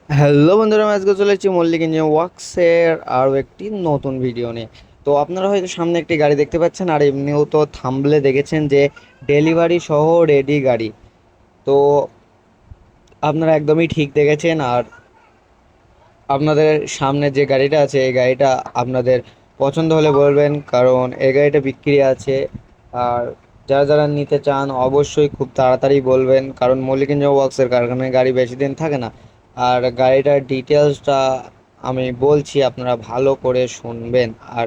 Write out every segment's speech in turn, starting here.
Hello বন্ধুরা, আমি আজকে চলে এসেছি মল্লিক ইঞ্জিন ওয়ার্কসের আরও একটি নতুন ভিডিও নিয়ে। তো আপনারা হয়তো সামনে একটি গাড়ি দেখতে পাচ্ছেন, আর এমনিও তো থাম্বলে দেখেছেন যে ডেলিভারি সহ রেডি গাড়ি। তো আপনারা একদমই ঠিক দেখেছেন। আর আপনাদের সামনে যে গাড়িটা আছে, এই গাড়িটা আপনাদের পছন্দ হলে বলবেন, কারণ এই গাড়িটা বিক্রি আছে। আর যারা যারা নিতে চান অবশ্যই খুব তাড়াতাড়ি বলবেন, কারণ মল্লিক ইঞ্জিন ওয়ার্কসের কারখানায় গাড়ি বেশি দিন থাকে না। আর গাড়িটার ডিটেলসটা আমি বলছি, আপনারা ভালো করে শুনবেন। আর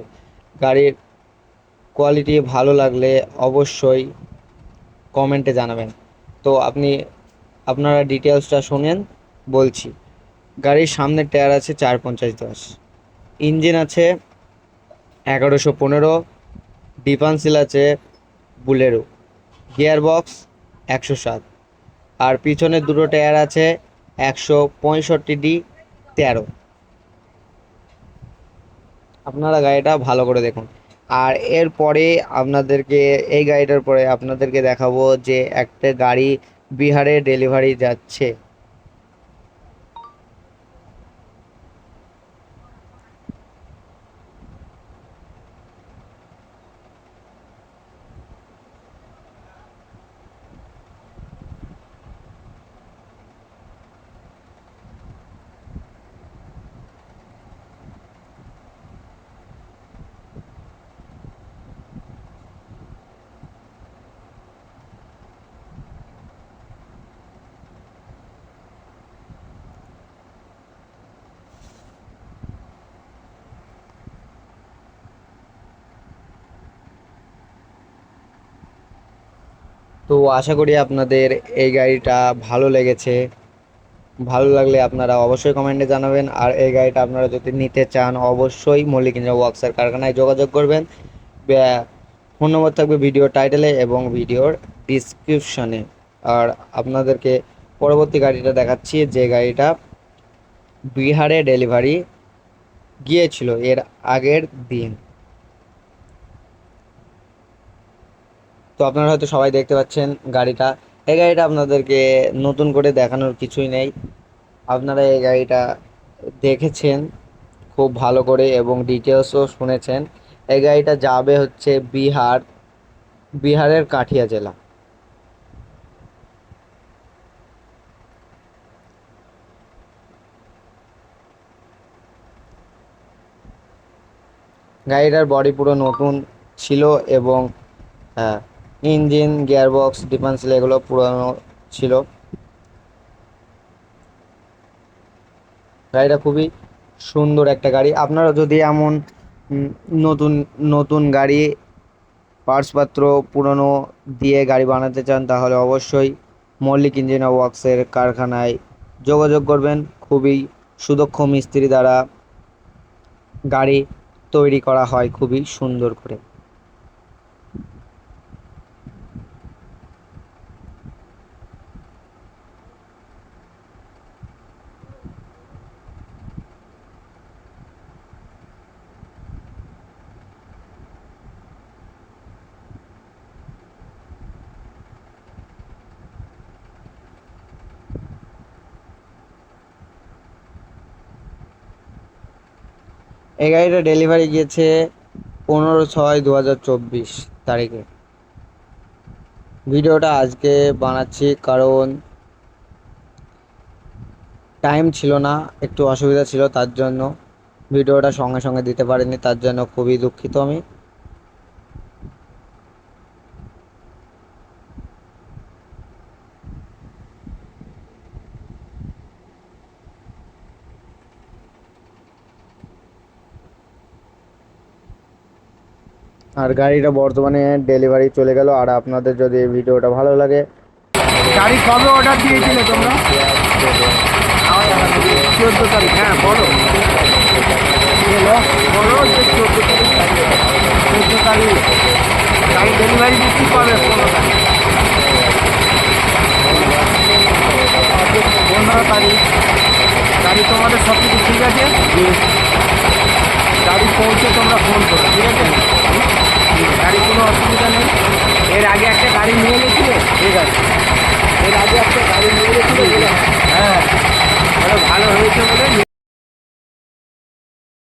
গাড়ির কোয়ালিটি ভালো লাগলে অবশ্যই কমেন্টে জানাবেন। তো আপনারা ডিটেলসটা শুনেন, বলছি। গাড়ির সামনের টায়ার আছে 450/10, ইঞ্জিন আছে 1115, ডিফারেন্সিয়াল আছে বুলেরো, গিয়ার বক্স 107, আর পিছনের দুটো টায়ার আছে 165D13। আপনারা গাড়িটা ভালো করে দেখুন। আর এরপরে আপনাদেরকে এই গাড়িটার পরে আপনাদেরকে দেখাবো যে একটা গাড়ি বিহারে ডেলিভারি যাচ্ছে। তো আশা করি আপনাদের এই গাড়িটা ভালো লেগেছে। ভালো লাগলে আপনারা অবশ্যই কমেন্টে জানাবেন। আর এই গাড়িটা আপনারা যদি নিতে চান অবশ্যই মল্লিক ইঞ্জিন ওয়ার্কসের কারখানায় যোগাযোগ করবেন। ফোন নম্বর থাকবে ভিডিও টাইটেলে এবং ভিডিওর ডিসক্রিপশনে। আর আপনাদেরকে পরবর্তী গাড়িটা দেখাচ্ছি, যে গাড়িটা বিহারে ডেলিভারি গিয়েছিল এর আগের দিন। তো আপনারা হয়তো সবাই দেখতে পাচ্ছেন গাড়িটা। এই গাড়িটা আপনাদেরকে নতুন করে দেখানোর কিছুই নেই, আপনারা এই গাড়িটা দেখেছেন খুব ভালো করে এবং ডিটেলসও শুনেছেন। এই গাড়িটা যাবে হচ্ছে বিহারের কাঠিয়া জেলা। গাড়িটার বডি পুরো নতুন ছিল এবং হ্যাঁ, ইঞ্জিন, গিয়ারবক্স, ডিফারেন্সিয়াল এগুলো পুরনো ছিল। গাড়িটা খুবই সুন্দর একটা গাড়ি। আপনারা যদি এমন উম, নতুন নতুন গাড়ি পার্টসপত্র পুরনো দিয়ে গাড়ি বানাতে চান, তাহলে অবশ্যই মল্লিক ইঞ্জিন ওয়ার্কসের কারখানায় যোগাযোগ করবেন। খুবই সুদক্ষ মিস্ত্রি দ্বারা গাড়ি তৈরি করা হয় খুবই সুন্দর করে। এই গাড়িটা ডেলিভারি গিয়েছে 15/6/2024 তারিখে। ভিডিওটা আজকে বানাচ্ছি কারণ টাইম ছিল না, একটু অসুবিধা ছিল, তার জন্য ভিডিওটা সঙ্গে সঙ্গে দিতে পারিনি, তার জন্য খুবই দুঃখিত আমি। আর গাড়িটা বর্তমানে ডেলিভারি চলে গেল। আর আপনাদের যদি এই ভিডিওটা ভালো লাগে গাড়ি কবে অর্ডার দিয়েছিলে তোমরা? শেয়ার দেবেন। 14 তারিখ, হ্যাঁ বলো বলো যে 14 তারিখ গাড়ি ডেলিভারি দিচ্ছি কবে? 15 তারিখ, 15 তারিখ। গাড়ি তোমাদের সব কিছু ঠিক আছে? গাড়ি পৌঁছে তোমরা ফোন করো, ঠিক আছে? গাড়ি কোনো অসুবিধা নেই। এর আগে একটা গাড়ি নিয়ে গেছিলে, ঠিক আছে? এর আগে একটা গাড়ি নিয়ে গেছিলে বলে, হ্যাঁ ভালো হয়েছে বলে